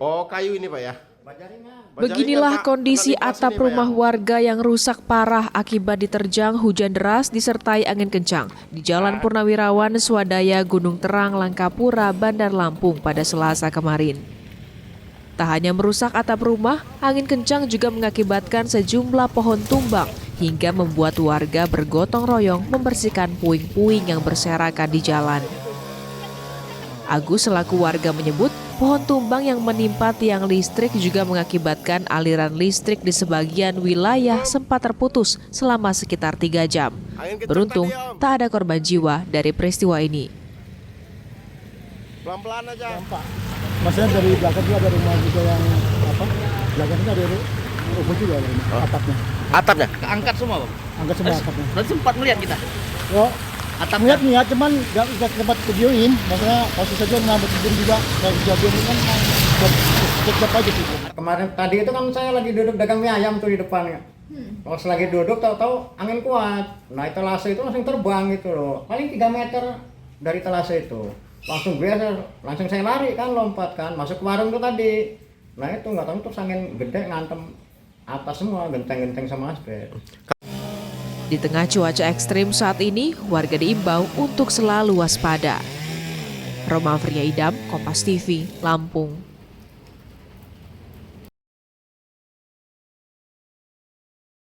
Oh, kayu ini Pak ya? Beginilah Pak, kondisi kena inflasi atap nih, Pak, ya? rumah warga yang rusak parah akibat diterjang hujan deras disertai angin kencang di Jalan Purnawirawan, Swadaya, Gunung Terang, Langkapura, Bandar Lampung pada Selasa kemarin. Tak hanya merusak atap rumah, angin kencang juga mengakibatkan sejumlah pohon tumbang hingga membuat warga bergotong royong membersihkan puing-puing yang berserakan di jalan. Agus selaku warga menyebut pohon tumbang yang menimpa tiang listrik juga mengakibatkan aliran listrik di sebagian wilayah sempat terputus selama sekitar 3 jam. Beruntung tak ada korban jiwa dari peristiwa ini. Pelan-pelan aja. Maksudnya dari belakang juga ada rumah juga yang belakangnya ada rubuh juga atapnya. Atapnya? Keangkat semua, Bang? Angkat semua atapnya. Berarti sempat melihat kita? Oh, Atapnya? lihat cuman nggak sempat videoin. Maksudnya posisi saja ngambil video juga. Kayak video ini kan cek aja sih. Kemarin tadi itu kan saya lagi duduk dagang mie ayam tuh di depannya. Pas lagi duduk tahu-tahu angin kuat. Nah, etalase itu langsung terbang gitu loh. Paling 3 meter dari etalase itu. Langsung langsung saya lari kan, lompat kan, masuk ke warung tuh tadi. Nah itu nggak tahu terus angin gede ngantem atas semua, genteng-genteng sama aspek. Di tengah cuaca ekstrim saat ini, warga diimbau untuk selalu waspada. Roma Afria Idam, Kompas TV, Lampung.